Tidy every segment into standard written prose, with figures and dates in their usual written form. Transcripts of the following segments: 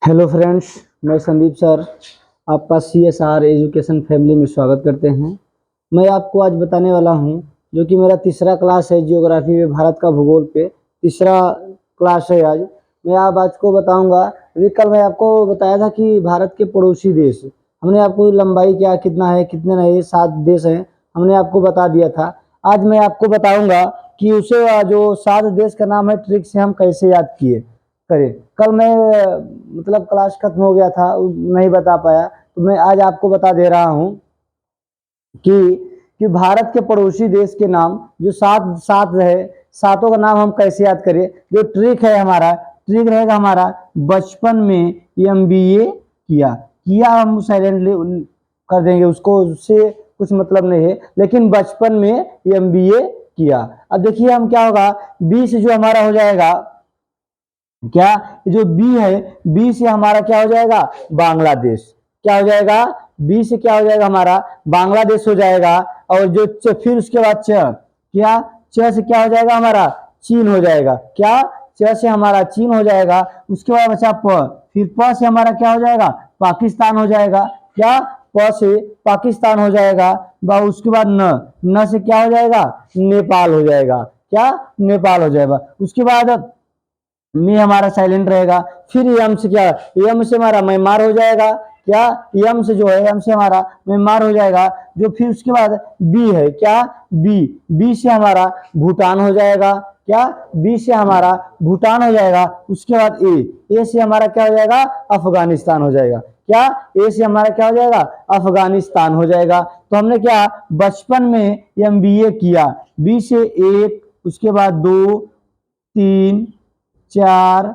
Hello friends, मैं Sandeep sir आपका CSR education family में स्वागत करते हैं। मैं आपको आज बताने वाला हूं जो कि मेरा तीसरा क्लास है जियोग्राफी में भारत का भूगोल पे तीसरा क्लास है। आज मैं आपको बताऊंगा। अभी कल मैं आपको बताया था कि भारत के पड़ोसी देश, हमने आपको लंबाई क्या कितना है कितने नहीं 7 देश हैं, हमने आपको बता दिया था। आज मैं आपको बताऊंगा कि उसे जो 7 देश का नाम है ट्रिक से हम कैसे याद किए करें। कल मैं मतलब क्लास खत्म हो गया था, नहीं बता पाया, तो मैं आज आपको बता दे रहा हूं कि भारत के पड़ोसी देश के नाम जो सात सात रहे, सातों का नाम हम कैसे याद करें। जो ट्रिक है हमारा, ट्रिक रहेगा हमारा बचपन में MBA किया हम साइलेंटली कर देंगे उसको, उससे कुछ मतलब नहीं है, लेकिन बचपन में MBA किया। अब देखिए हम क्या होगा, 20 जो हमारा हो जाएगा, क्या जो बी है, बी से हमारा क्या हो जाएगा, बांग्लादेश। क्या हो जाएगा, बी से क्या हो जाएगा हमारा बांग्लादेश हो जाएगा। और जो फिर उसके बाद क्या च से क्या हो जाएगा हमारा चीन हो जाएगा। क्या च से हमारा चीन हो जाएगा। उसके बाद बचा फिर प से हमारा क्या हो जाएगा, पाकिस्तान हो जाएगा। क्या प से पाकिस्तान हो जाएगा। उसके बाद न से क्या हो जाएगा, नेपाल हो जाएगा। क्या नेपाल हो जाएगा। उसके बाद में हमारा साइलेंट रहेगा। फिर यम से क्या, यम से हमारा म्यांमार हो जाएगा। क्या यम से जो है, यम से हमारा म्यांमार हो जाएगा। जो फिर उसके बाद बी है, क्या बी से हमारा भूटान हो जाएगा। क्या बी से हमारा भूटान हो जाएगा। उसके बाद ए से हमारा क्या हो जाएगा, अफगानिस्तान हो जाएगा। क्या ए से हमारा क्या हो जाएगा, अफगानिस्तान हो जाएगा। तो हमने क्या बचपन में MBA किया। बी से 1, उसके बाद 2, 3, 4,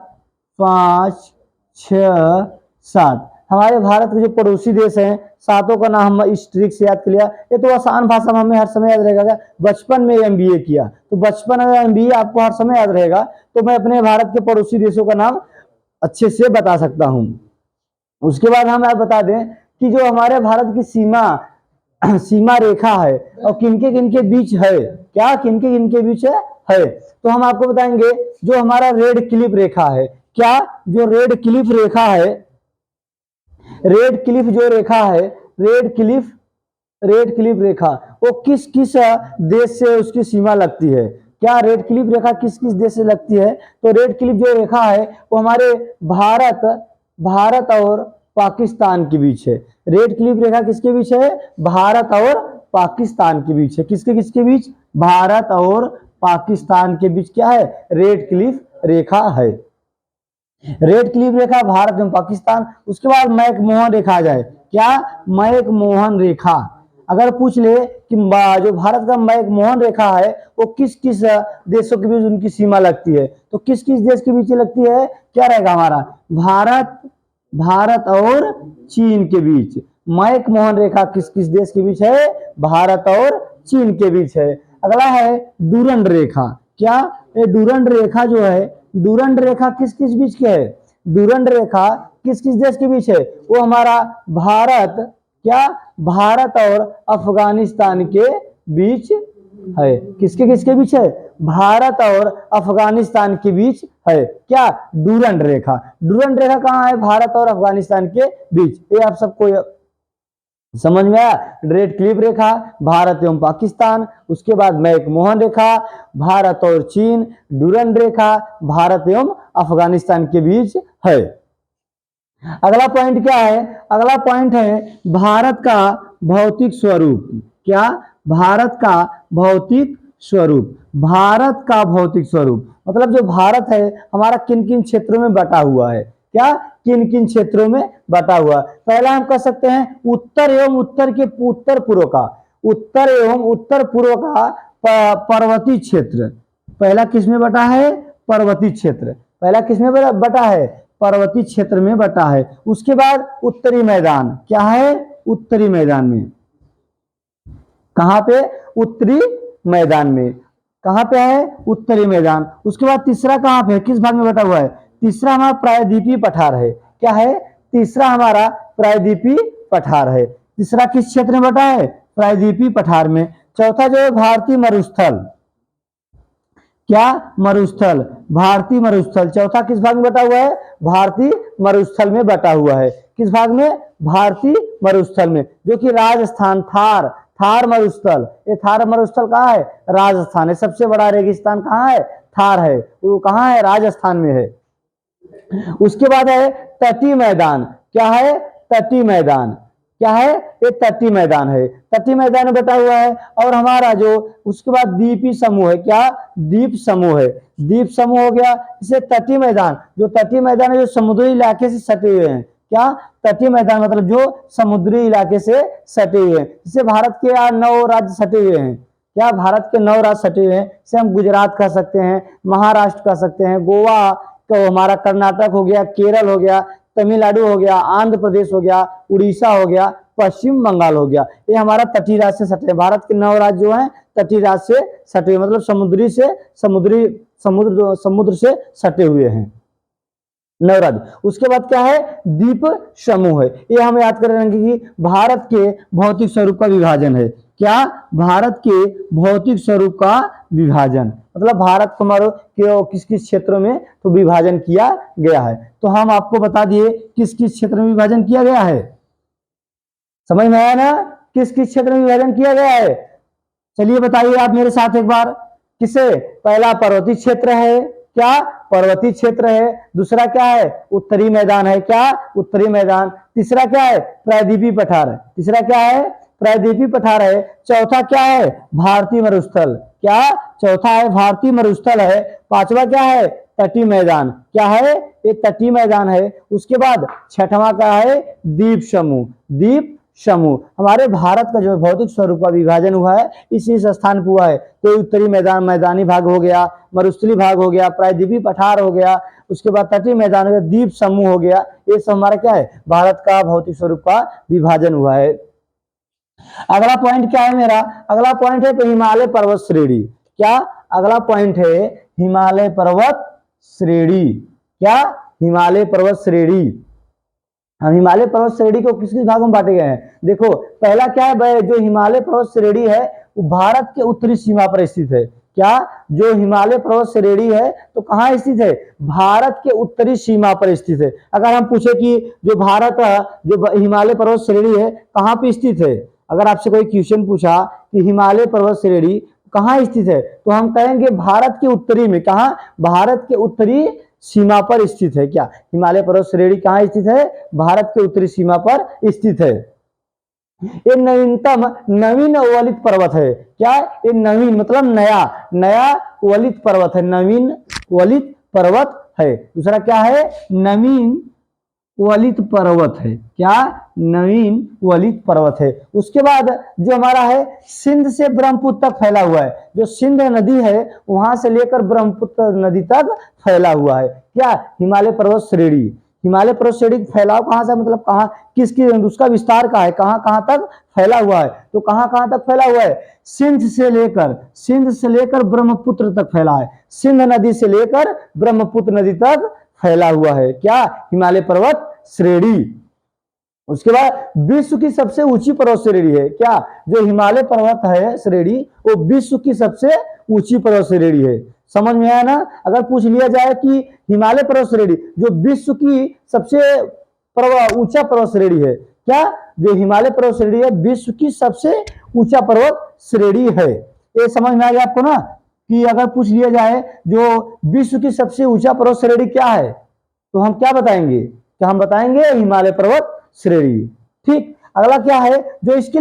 5, 6, 7 हमारे भारत के जो पड़ोसी देश हैं, सातों का नाम हम इस ट्रिक से याद कर लिया। ये तो आसान भाषा में हमें हर समय याद रहेगा। बचपन में MBA किया, तो बचपन में MBA आपको हर समय याद रहेगा। तो मैं अपने भारत के पड़ोसी देशों का नाम अच्छे से बता सकता हूं। उसके बाद हम आप बता दें कि जो हमारे भारत की सीमा रेखा है और किनके बीच है। क्या किनके बीच है। तो हम आपको बताएंगे जो हमारा रेड क्लिफ रेखा है। क्या जो रेड क्लिफ रेखा है, रेड क्लिफ जो रेखा है, रेड क्लिफ रेखा वो किस किस देश से उसकी सीमा लगती है। क्या रेड क्लिफ रेखा किस किस देश से लगती है। तो रेड क्लिफ जो रेखा है वो हमारे भारत और पाकिस्तान के बीच है। रेड क्लिफ रेखा किसके बीच है, भारत और पाकिस्तान के बीच है। किसके किसके बीच, भारत और पाकिस्तान के बीच क्या है, रेड क्लिफ रेखा है। रेड क्लिफ रेखा भारत एवं पाकिस्तान। उसके बाद मैकमोहन रेखा आ जाए। क्या मैकमोहन रेखा अगर पूछ ले कि जो भारत का मैकमोहन रेखा है वो किस किस देशों के बीच उनकी सीमा लगती है, तो किस किस देश के बीच लगती है। क्या रहेगा हमारा, भारत और चीन के बीच। मैकमोहन रेखा किस किस देश के बीच है, भारत और चीन के बीच है। अगला है डूरंड रेखा। क्या ये डूरंड रेखा जो है, डूरंड रेखा किस किस बीच के है, डूरंड रेखा किस किस देश के बीच है, वो हमारा भारत और अफगानिस्तान के बीच है। किसके किसके बीच है, भारत और अफगानिस्तान के बीच है। क्या डूरंड रेखा, डूरंड रेखा कहां है, भारत और अफगानिस्तान के बीच। ये आप सबको समझ में आया। रेड क्लिफ रेखा भारत एवं पाकिस्तान। उसके बाद मैकमोहन रेखा भारत और चीन। डूरंड रेखा भारत एवं अफगानिस्तान के बीच है। अगला पॉइंट क्या है, अगला पॉइंट है भारत का भौतिक स्वरूप। क्या भारत का भौतिक स्वरूप, भारत का भौतिक स्वरूप मतलब जो भारत है हमारा किन किन क्षेत्रों में बटा हुआ है। क्या किन किन क्षेत्रों में बटा हुआ। पहला हम कह सकते हैं उत्तर एवं उत्तर पूर्व का, उत्तर एवं उत्तर पूर्व का पर्वतीय क्षेत्र। पहला किसमें बटा है, पर्वतीय क्षेत्र। पहला किसमें बटा है, पर्वतीय क्षेत्र में बटा है। उसके बाद उत्तरी मैदान, क्या है उत्तरी मैदान में, कहां पे, उत्तरी मैदान में, कहां पे है, उत्तरी मैदान। उसके बाद तीसरा कहां पे है, किस भाग में बटा हुआ है, तीसरा हमारा प्रायद्वीपीय पठार है। क्या है, तीसरा हमारा प्रायद्वीपीय पठार है। तीसरा किस क्षेत्र में बटा है, प्रायद्वीपीय पठार में। चौथा जो है भारतीय मरुस्थल। क्या मरुस्थल, भारतीय मरुस्थल। चौथा किस भाग में बटा हुआ है, भारतीय मरुस्थल में बटा हुआ है। किस भाग में, भारतीय मरुस्थल में, जो कि राजस्थान, थार, थार मरुस्थल। ये थार मरुस्थल कहाँ है, राजस्थान है। सबसे बड़ा रेगिस्तान कहाँ है, थार है, वो कहाँ है, राजस्थान में है। उसके बाद है तटीय मैदान। क्या है, तटीय मैदान। क्या है, ये तटीय मैदान है, तटीय मैदान में बटा हुआ है। और हमारा जो उसके बाद द्वीपीय समूह है, क्या, द्वीप समूह है, द्वीप समूह हो गया। इसे तटीय मैदान, जो तटीय मैदान है जो समुद्री इलाके से सटे हुए हैं। क्या, तटीय मैदान मतलब जो समुद्री इलाके से सटे हुए हैं। जिसे भारत के 9 राज्य सटे हुए हैं। क्या, भारत के 9 राज्य सटे हुए हैं। जैसे हम गुजरात कह सकते हैं, महाराष्ट्र कह सकते हैं, गोवा, तो हमारा कर्नाटक हो गया, केरल हो गया, तमिलनाडु हो गया, आंध्र प्रदेश हो गया, उड़ीसा हो गया, पश्चिम बंगाल हो गया। ये हमारा तटीय राज्य से सटे, भारत के 9 राज्य जो हैं तटीय राज्य से सटे, मतलब समुद्र से सटे हुए हैं 9 राज्य। उसके बाद क्या है, द्वीप समूह है। ये हम याद कर रहे कि भारत के भौतिक स्वरूप का विभाजन है। क्या, भारत के भौतिक स्वरूप का विभाजन, मतलब भारत को किस किस क्षेत्रों में तो विभाजन किया गया है। तो हम आपको बता दिए किस किस क्षेत्र में विभाजन किया गया है। समझ में आया ना, किस किस क्षेत्र में विभाजन किया गया है। चलिए बताइए आप मेरे साथ एक बार। किसे, पहला पर्वतीय क्षेत्र है। क्या, पर्वतीय क्षेत्र है। दूसरा क्या है, उत्तरी मैदान है। क्या, उत्तरी मैदान। तीसरा क्या है, प्रायद्वीपीय पठार। तीसरा क्या है, प्रायद्वीपीय पठार है। चौथा क्या है, भारतीय मरुस्थल। क्या, चौथा है भारतीय मरुस्थल है। पांचवा क्या है, तटीय मैदान। क्या है, एक तटीय मैदान है। उसके बाद छठवां क्या है, द्वीप समूह। द्वीप समूह। हमारे भारत का जो भौतिक स्वरूप का विभाजन हुआ है इस स्थान पर हुआ है। कोई उत्तरी मैदान, मैदानी भाग हो गया, मरुस्थलीय भाग हो गया, प्रायद्वीपीय पठार हो गया, उसके बाद तटीय मैदान हो गया, द्वीप समूह हो गया। ये सब हमारा क्या है, भारत का भौतिक स्वरूप का विभाजन हुआ है। अगला पॉइंट क्या है मेरा, अगला पॉइंट है हिमालय पर्वत श्रेणी। क्या, अगला पॉइंट है हिमालय पर्वत श्रेणी। क्या, हिमालय पर्वत श्रेणी। हम हिमालय पर्वत श्रेणी को किस किस भागों में बांटे गए हैं। देखो पहला क्या है, जो हिमालय पर्वत श्रेणी है वो भारत के उत्तरी सीमा पर स्थित है। क्या, जो हिमालय पर्वत श्रेणी है तो कहाँ स्थित है, भारत के उत्तरी सीमा पर स्थित है। अगर हम पूछे कि जो हिमालय पर्वत श्रेणी है कहाँ पे स्थित है, अगर आपसे कोई क्वेश्चन पूछा कि हिमालय पर्वत श्रेणी कहाँ स्थित है तो हम कहेंगे भारत के उत्तरी में। कहाँ, भारत के उत्तरी सीमा पर स्थित है। क्या, हिमालय पर्वत श्रेणी कहाँ स्थित है, भारत के उत्तरी सीमा पर स्थित है। ये नवीनतम, नवीन वलित पर्वत है। क्या, ये नवीन मतलब नया, नया वलित पर्वत है, नवीन वलित पर्वत है। दूसरा क्या है, नवीन वलित पर्वत है। क्या, नवीन वलित पर्वत है। उसके बाद जो हमारा है सिंध से ब्रह्मपुत्र तक फैला हुआ है। जो सिंध नदी है वहां से लेकर ब्रह्मपुत्र नदी तक फैला हुआ है। क्या, हिमालय पर्वत श्रेणी। हिमालय पर्वत श्रेणी फैलाव कहां से, मतलब कहां, किसकी, उसका विस्तार कहां है, कहां कहां तक फैला हुआ है, तो कहां कहां तक फैला हुआ है, सिंध से लेकर ब्रह्मपुत्र तक फैला है। सिंध नदी से लेकर ब्रह्मपुत्र नदी तक फैला हुआ है। क्या, हिमालय पर्वत श्रेणी। उसके बाद विश्व की सबसे ऊंची पर्वत श्रेणी है। क्या, जो हिमालय पर्वत है श्रेणी वो विश्व की सबसे ऊंची पर्वत श्रेणी है। समझ में आया ना। अगर पूछ लिया जाए कि हिमालय पर्वत श्रेणी जो विश्व की सबसे ऊंचा पर्वत श्रेणी है, क्या, जो हिमालय पर्वत श्रेणी है विश्व की सबसे ऊंचा पर्वत श्रेणी है। ये समझ में आ गया आपको ना, कि अगर पूछ लिया जाए जो विश्व की सबसे ऊंचा पर्वत श्रेणी क्या है तो हम क्या बताएंगे, क्या हम बताएंगे हिमालय पर्वत श्रेणी। ठीक, अगला क्या है, जो इसकी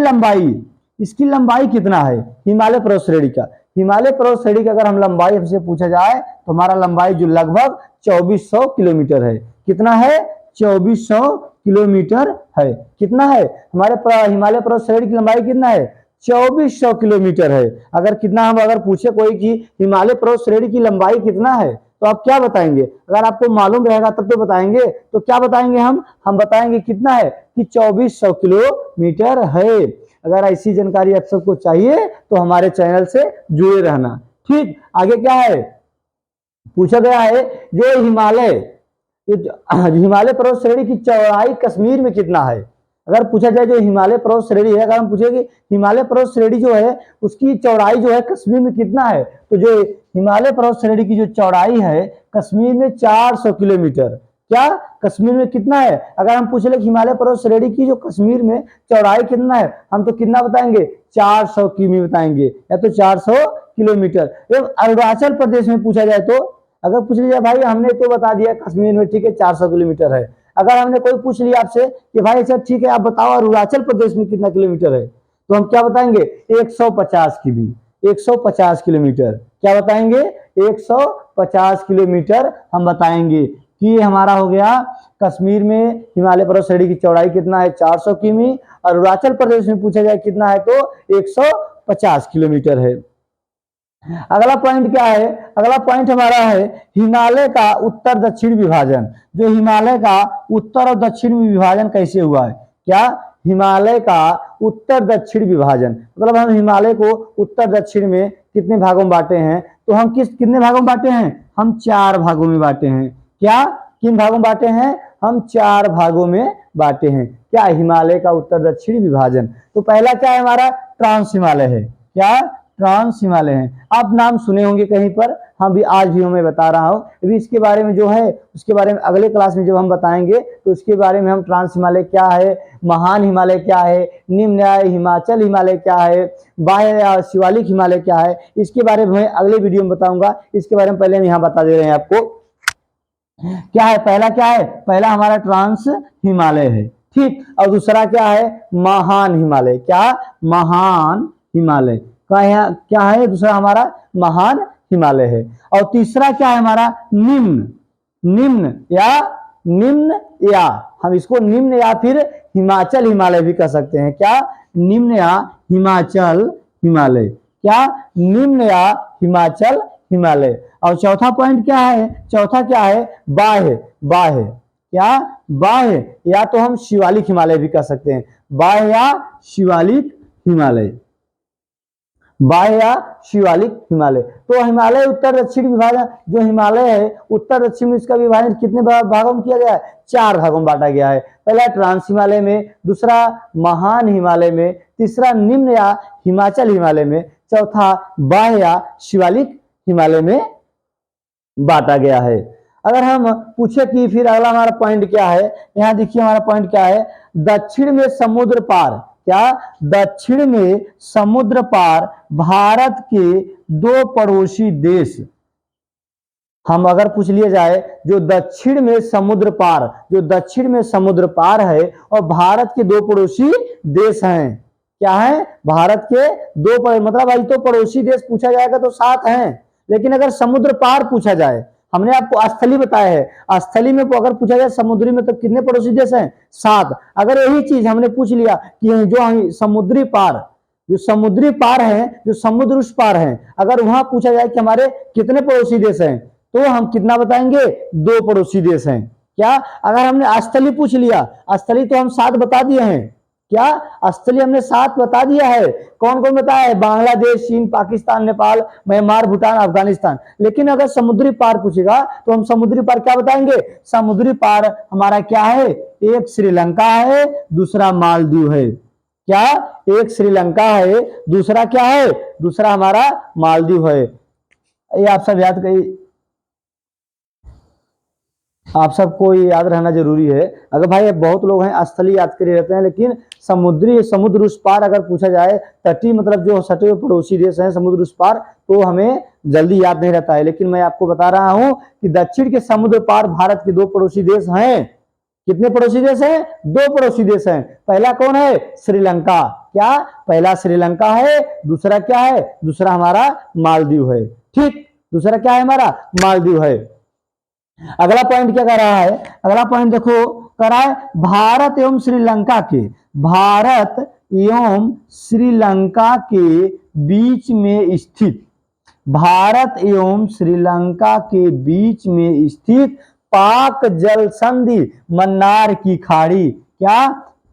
लंबाई कितना है हिमालय पर्वत श्रेणी का। हिमालय पर्वत श्रेणी का अगर हम लंबाई हमसे पूछा जाए तो हमारा लंबाई जो लगभग 2400 किलोमीटर है। कितना है, 2400 किलोमीटर है। कितना है, हमारे हिमालय पर्वत श्रेणी की लंबाई कितना है, 2400 किलोमीटर है। अगर कितना हम अगर पूछे कोई कि हिमालय पर्वत श्रेणी की लंबाई कितना है तो आप क्या बताएंगे, अगर आपको मालूम रहेगा तब तो बताएंगे। तो क्या बताएंगे हम बताएंगे कितना है कि 2400 किलोमीटर है। अगर ऐसी जानकारी आप सबको चाहिए तो हमारे चैनल से जुड़े रहना। ठीक, आगे क्या है, पूछा गया है जो हिमालय पर्वत श्रेणी की चौड़ाई कश्मीर में कितना है। अगर पूछा जाए जो हिमालय पर्वत श्रेणी है, अगर हम पूछे कि हिमालय पर्वत श्रेणी जो है उसकी चौड़ाई जो है कश्मीर में कितना है, तो जो हिमालय पर्वत श्रेणी की जो चौड़ाई है कश्मीर में 400 किलोमीटर। क्या कश्मीर में कितना है? अगर हम पूछ ले हिमालय पर्वत श्रेणी की जो कश्मीर में चौड़ाई कितना है, हम तो कितना बताएंगे? 400 किमी बताएंगे, या तो 400 किलोमीटर। अरुणाचल प्रदेश में पूछा जाए तो, अगर पूछ लिया भाई हमने तो बता दिया कश्मीर में ठीक है 400 किलोमीटर है। अगर हमने कोई पूछ लिया आपसे कि भाई सर ठीक है आप बताओ अरुणाचल प्रदेश में कितना किलोमीटर है, तो हम क्या बताएंगे? 150 किमी, 150 किलोमीटर। क्या बताएंगे? 150 किलोमीटर हम बताएंगे कि ये हमारा हो गया कश्मीर में हिमालय पर्वत श्रेणी की चौड़ाई कितना है? 400 किमी। अरुणाचल प्रदेश में पूछा जाए कितना है तो 150 किलोमीटर है। अगला पॉइंट क्या है? अगला पॉइंट हमारा है हिमालय का उत्तर दक्षिण विभाजन। जो हिमालय का उत्तर और दक्षिण में विभाजन कैसे हुआ है? क्या हिमालय का उत्तर दक्षिण विभाजन मतलब हम हिमालय को उत्तर दक्षिण में कितने भागों में बांटे हैं? तो हम कितने भागों में बांटे हैं? हम 4 भागों में बांटे हैं। क्या किन भागों में बांटे हैं? हम 4 भागों में बांटे हैं। क्या हिमालय का उत्तर दक्षिण विभाजन। तो पहला क्या है हमारा? ट्रांस हिमालय है। क्या? ट्रांस हिमालय है। आप नाम सुने होंगे कहीं पर, हाँ भी आज भी मैं बता रहा हूँ। अभी इसके बारे में जो है उसके बारे में अगले क्लास में जब हम बताएंगे तो उसके बारे में हम ट्रांस हिमालय क्या है, महान हिमालय क्या है, निम्न हिमाचल हिमालय क्या है, बाह्य शिवालिक हिमालय क्या है, इसके बारे में मैं अगले वीडियो में बताऊंगा। इसके बारे में पहले हम यहाँ बता दे रहे हैं आपको। क्या है? पहला क्या है? पहला हमारा ट्रांस हिमालय है, ठीक। और दूसरा क्या है? महान हिमालय। क्या? महान हिमालय। क्या है दूसरा हमारा? महान हिमालय है। और तीसरा क्या है हमारा? निम्न। निम्न या हम इसको निम्न या फिर हिमाचल हिमालय भी कह सकते हैं। क्या? निम्न या हिमाचल हिमालय। क्या? निम्न या हिमाचल हिमालय। और चौथा पॉइंट क्या है? चौथा क्या है? बाह्य। बाह्य। क्या? बाह्य या तो हम शिवालिक हिमालय भी कह सकते हैं। बाह्य या शिवालिक हिमालय। बाह्य या शिवालिक हिमालय। तो हिमालय उत्तर दक्षिण विभाजन जो हिमालय है उत्तर दक्षिण में इसका विभाजन कितने भागों में किया गया है? 4 भागों में बांटा गया है। पहला ट्रांस हिमालय में, दूसरा महान हिमालय में, तीसरा निम्न या हिमाचल हिमालय में, चौथा बाह्य या शिवालिक हिमालय में बांटा गया है। अगर हम पूछे कि फिर अगला हमारा पॉइंट क्या है, यहाँ देखिए हमारा पॉइंट क्या है? दक्षिण में समुद्र पार। क्या? दक्षिण में समुद्र पार भारत के 2 पड़ोसी देश। हम अगर पूछ लिया जाए जो दक्षिण में समुद्र पार, जो दक्षिण में समुद्र पार है और भारत के 2 पड़ोसी देश हैं। क्या है? भारत के 2 मतलब भाई तो पड़ोसी देश पूछा जाएगा तो 7 हैं, लेकिन अगर समुद्र पार पूछा जाए, हमने आपको स्थली बताया है, स्थली में अगर पूछा जाए समुद्री में तो कितने पड़ोसी देश हैं? 7। अगर यही चीज हमने पूछ लिया कि जो समुद्री पार, जो समुद्री पार है, जो समुद्र उस पार है, अगर वहां पूछा जाए कि हमारे कितने पड़ोसी देश हैं, तो हम कितना बताएंगे? 2 पड़ोसी देश हैं। क्या? अगर हमने स्थली पूछ लिया, स्थली तो हम 7 बता दिए हैं। क्या? स्थली हमने 7 बता दिया है। कौन कौन बताया है? बांग्लादेश, चीन, पाकिस्तान, नेपाल, म्यांमार, भूटान, अफगानिस्तान। लेकिन अगर समुद्री पार पूछेगा तो हम समुद्री पार क्या बताएंगे? समुद्री पार हमारा क्या है? एक श्रीलंका है, दूसरा मालदीव है। क्या? एक श्रीलंका है, दूसरा क्या है? दूसरा हमारा मालदीव है। ये आप सब याद करिए, आप सबको ये याद रहना जरूरी है। अगर भाई बहुत लोग हैं स्थली याद करे रहते हैं, लेकिन समुद्र उस पार अगर पूछा जाए, तटीय मतलब जो सटे हुए पड़ोसी देश हैं समुद्र उस पार, तो हमें जल्दी याद नहीं रहता है। लेकिन मैं आपको बता रहा हूं कि दक्षिण के समुद्र पार भारत के 2 पड़ोसी देश हैं। कितने पड़ोसी देश हैं? 2 पड़ोसी देश हैं। पहला कौन है? श्रीलंका। क्या? पहला श्रीलंका है, दूसरा क्या है? दूसरा हमारा मालदीव है। ठीक, दूसरा क्या है हमारा? मालदीव है। अगला पॉइंट क्या कर रहा है? अगला पॉइंट देखो कर रहा है भारत एवं श्रीलंका के, भारत एवं श्रीलंका के बीच में स्थित, भारत एवं श्रीलंका के बीच में स्थित पाक जल संधि मन्नार की खाड़ी। क्या?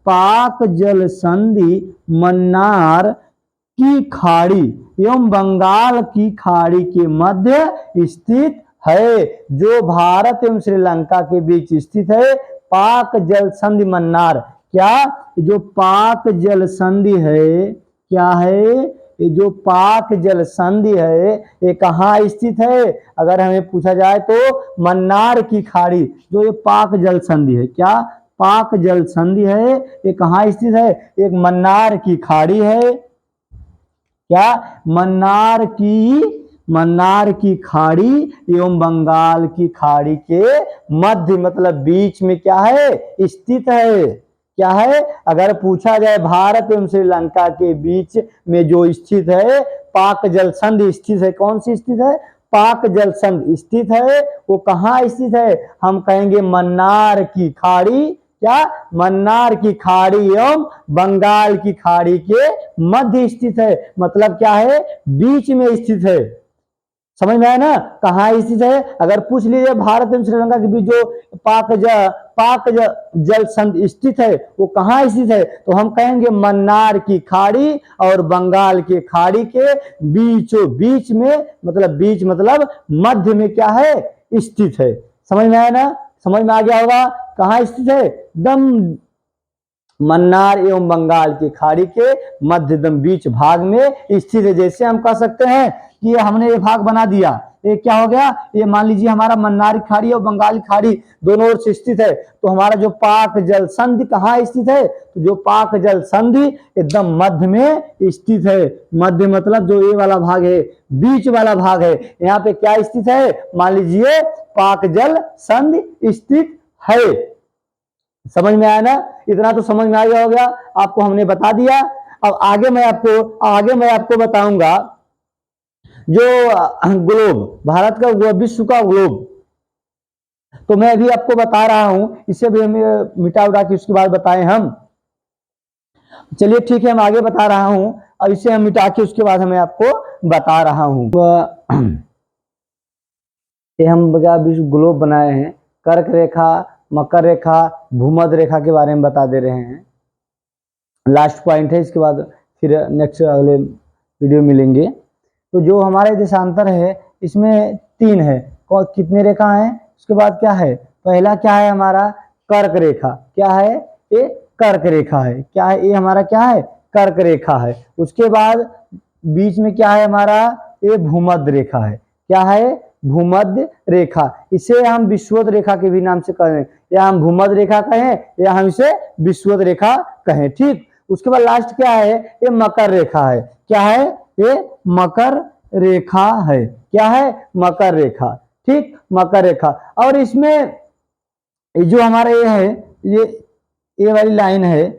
पाक जल संधि मन्नार की खाड़ी एवं बंगाल की खाड़ी के मध्य स्थित है। जो भारत एवं श्रीलंका के बीच स्थित है पाक जल संधि मन्नार। क्या? जो पाक जल संधि है क्या है? ये जो पाक जल संधि है ये कहाँ स्थित है? अगर हमें पूछा जाए तो मन्नार की खाड़ी, जो ये पाक जल संधि है, क्या पाक जल संधि है, ये कहाँ स्थित है? एक मन्नार की खाड़ी है, क्या मन्नार की खाड़ी एवं बंगाल की खाड़ी के मध्य मतलब बीच में क्या है? स्थित है। क्या है? अगर पूछा जाए भारत एवं श्रीलंका के बीच में जो स्थित है पाक जल संधि स्थित है, कौन सी स्थित है? पाक जल संधि स्थित है, वो कहाँ स्थित है? हम कहेंगे मन्नार की खाड़ी, क्या मन्नार की खाड़ी एवं बंगाल की खाड़ी के मध्य स्थित है, मतलब क्या है? बीच में स्थित है। समझ में आया ना? कहाँ स्थित है? अगर पूछ लीजिए भारत एवं श्रीलंका के बीच जो पाक जल संधि स्थित है वो कहाँ स्थित है, तो हम कहेंगे मन्नार की खाड़ी और बंगाल की खाड़ी के बीचों बीच में, मतलब बीच मतलब मध्य में क्या है? स्थित है। समझ में आया ना? समझ में आ गया होगा कहाँ स्थित है? दम मन्नार एवं बंगाल की खाड़ी के मध्यम बीच भाग में स्थित है। जैसे हम कह सकते हैं कि हमने ये भाग बना दिया, ये क्या हो गया? ये मान लीजिए हमारा मन्नार की खाड़ी और बंगाल की खाड़ी दोनों ओर से स्थित है, तो हमारा जो पाक जल संधि कहाँ स्थित है? तो जो पाक जल संधि एकदम मध्य में स्थित है। मध्य मतलब जो ये वाला भाग है, बीच वाला भाग है, यहाँ पे क्या स्थित है? मान लीजिए पाक जल संधि स्थित है। समझ में आया ना? इतना तो समझ में आ गया होगा, आपको हमने बता दिया। अब आगे मैं आपको बताऊंगा जो ग्लोब, भारत का विश्व का ग्लोब, तो मैं अभी आपको बता रहा हूं, इसे भी हमें मिटा उटा के उसके बाद बताएं हम। चलिए ठीक है, मैं आगे बता रहा हूं, अब इसे हम मिटा के उसके बाद हमें आपको बता रहा हूं। ये हम विश्व ग्लोब बनाए हैं, कर्क रेखा, मकर रेखा, भूमध्य रेखा के बारे में बता दे रहे हैं। लास्ट पॉइंट है, इसके बाद फिर नेक्स्ट अगले वीडियो मिलेंगे। तो जो हमारे देशांतर है इसमें 3 है, कितने रेखा हैं? उसके बाद क्या है? पहला क्या है हमारा? कर्क रेखा। क्या है? ये कर्क रेखा है। क्या है? ये हमारा क्या है? कर्क रेखा है। उसके बाद बीच में क्या है हमारा? ये भूमध्य रेखा है। क्या है? भूमध्य रेखा। इसे हम विषुवत रेखा के भी नाम से कहें, या हम भूमध्य रेखा कहें या हम इसे विषुवत रेखा कहें, ठीक। उसके बाद लास्ट क्या है? ये मकर रेखा है। क्या है? ये मकर रेखा है। क्या है? मकर रेखा, ठीक, मकर रेखा। और इसमें जो हमारा ये है, ये वाली लाइन है,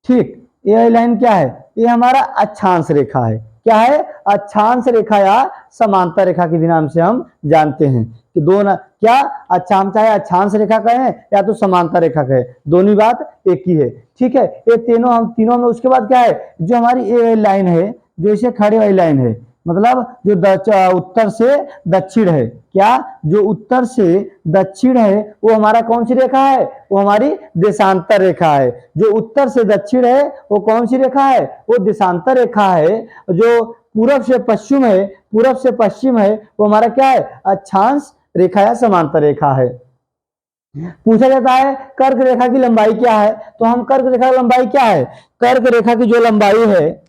ठीक, ये वाली लाइन क्या है? ये हमारा अक्षांश रेखा है। क्या है? अक्षांश रेखा या समांतर रेखा के भी नाम से हम जानते हैं कि दोनों क्या अक्षांश, चाहे अक्षांश रेखा कहें या तो समांतर रेखा कहें, दोनों बात एक ही है, ठीक है। ये तीनों में उसके बाद क्या है? जो हमारी ये लाइन है, जो इसे खड़े वाली लाइन है, मतलब जो उत्तर से दक्षिण है, क्या जो उत्तर से दक्षिण है वो हमारा कौन सी रेखा है? वो हमारी देशांतर रेखा है। जो उत्तर से दक्षिण है वो कौन सी रेखा है? वो देशांतर रेखा है। जो पूरब से पश्चिम है वो हमारा क्या है? अक्षांश रेखा या समांतर रेखा है। पूछा जाता है कर्क रेखा की लंबाई क्या है, तो हम कर्क रेखा की लंबाई क्या है? कर्क रेखा की जो लंबाई है,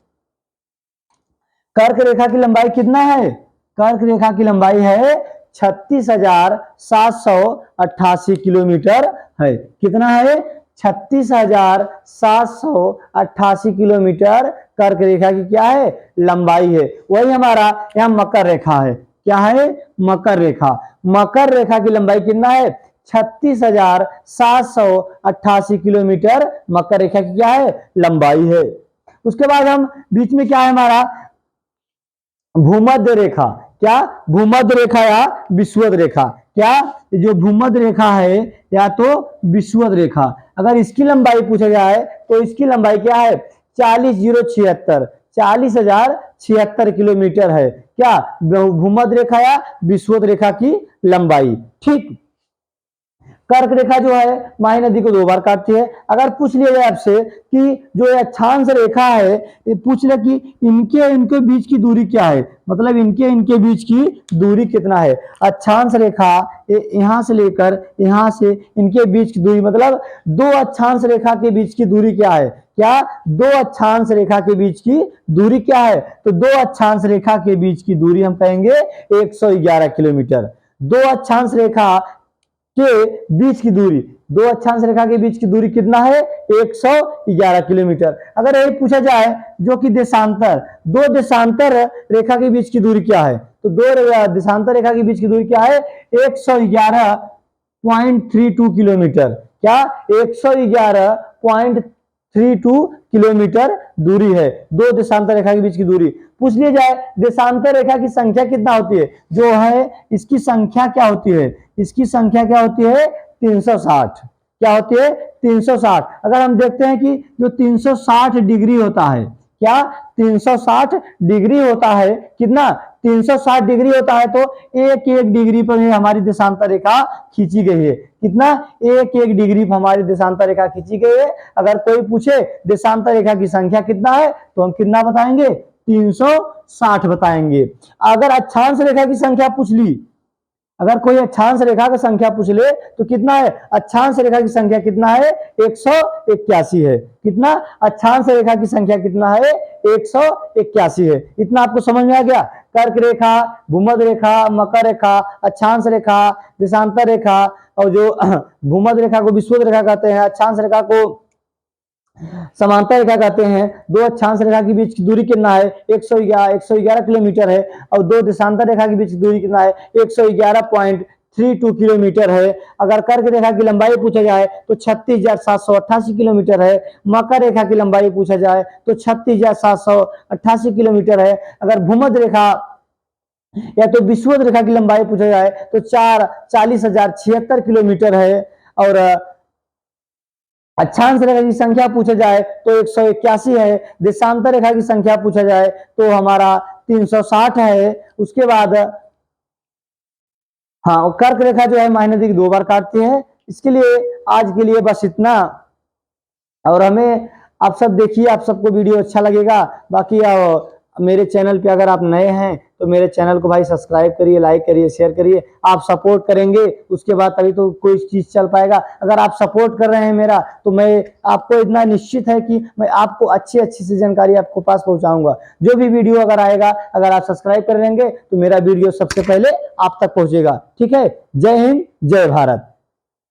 कर्क रेखा की लंबाई कितना है? कर्क रेखा की लंबाई है 36,788 किलोमीटर है। कितना है? 36,788 किलोमीटर कर्क रेखा की क्या है? लंबाई है। वही हमारा यहाँ मकर रेखा है। क्या है? मकर रेखा। मकर रेखा की लंबाई कितना है? 36,788 किलोमीटर मकर रेखा की क्या है? लंबाई है। उसके बाद हम बीच में क्या है हमारा? भूमध्य रेखा। क्या? भूमध्य रेखा या विषुवत रेखा। क्या? जो भूमध्य रेखा है या तो विषुवत रेखा, अगर इसकी लंबाई पूछा जाए तो इसकी लंबाई क्या है? 40,076 किलोमीटर है। क्या? भूमध्य रेखा या विषुवत रेखा की लंबाई, ठीक। कर्क रेखा जो है माही नदी को 2 बार काटती है। अगर पूछ लिया जाए आपसे कि जो अक्षांश रेखा है, पूछ ले कि इनके बीच की दूरी क्या है, मतलब इनके बीच की दूरी कितना है। अक्षांश रेखा यहां से लेकर यहां से इनके बीच की दूरी, मतलब 2 अक्षांश रेखा के बीच की दूरी क्या है? क्या, दो अक्षांश रेखा के बीच की दूरी क्या है, तो दो अक्षांश रेखा के बीच की दूरी हम कहेंगे 111 किलोमीटर। दो अक्षांश रेखा के बीच की दूरी, दो अक्षांश रेखा के बीच की दूरी कितना है, 111 किलोमीटर। अगर यही पूछा जाए जो कि देशांतर, दो देशांतर रेखा के बीच की दूरी क्या है, तो दो देशांतर रेखा के बीच की दूरी क्या है, 111.32 किलोमीटर। क्या, 111.32 किलोमीटर दूरी है दो देशांतर रेखा के बीच की दूरी। पूछ लिया जाए देशांतर रेखा की संख्या कितना होती है, जो है इसकी संख्या क्या होती है, इसकी संख्या क्या होती है, 360। क्या होती है, 360। अगर हम देखते हैं कि जो 360 डिग्री होता है, क्या, 360 डिग्री होता है, कितना, 360 डिग्री होता है, तो एक एक डिग्री पर ही हमारी देशांतर रेखा खींची गई है। कितना, एक एक डिग्री पर हमारी देशांतर रेखा खींची गई है। अगर कोई पूछे देशांतर रेखा की संख्या कितना है, तो हम कितना बताएंगे, 360 बताएंगे। अगर अक्षांश रेखा की संख्या पूछ ली, अगर कोई अक्षांश रेखा की संख्या पूछ ले तो कितना है, अक्षांश रेखा की संख्या कितना है, 181 है। कितना, अक्षांश रेखा की संख्या कितना है, 181 है। इतना आपको समझ में आ गया। कर्क रेखा, भूमध्य रेखा, मकर रेखा, अक्षांश रेखा, देशांतर रेखा, और जो भूमध्य रेखा को विषुवत रेखा कहते हैं, अक्षांश रेखा को समांतर रेखा कहते हैं। दो अक्षांश रेखा के बीच की दूरी कितना है, 111 किलोमीटर है। और दो देशांतर रेखा के बीच की दूरी कितना है, 111.32 किलोमीटर है। अगर कर्क रेखा की लंबाई पूछा जाए तो 36,788 किलोमीटर है। मकर रेखा की लंबाई पूछा जाए तो 36,788 किलोमीटर है। अगर भूमध्य रेखा या तो विषुवत रेखा की लंबाई पूछा जाए तो 40,076 किलोमीटर है। और अक्षांश रेखा की संख्या पूछा जाए तो 181 है। देशांतर रेखा की संख्या पूछा जाए तो हमारा 360 है। उसके बाद हाँ, कर्क रेखा जो है महीने की 2 बार काटती है। इसके लिए आज के लिए बस इतना। और हमें आप सब देखिए, आप सबको वीडियो अच्छा लगेगा। बाकी मेरे चैनल पे अगर आप नए हैं तो मेरे चैनल को भाई सब्सक्राइब करिए, लाइक करिए, शेयर करिए। आप सपोर्ट करेंगे उसके बाद तभी तो कोई चीज चल पाएगा। अगर आप सपोर्ट कर रहे हैं मेरा, तो मैं आपको इतना निश्चित है कि मैं आपको अच्छी अच्छी सी जानकारी आपको पास पहुंचाऊंगा। जो भी वीडियो अगर आएगा, अगर आप सब्सक्राइब करेंगे तो मेरा वीडियो सबसे पहले आप तक पहुंचेगा। ठीक है। जय हिंद, जय भारत।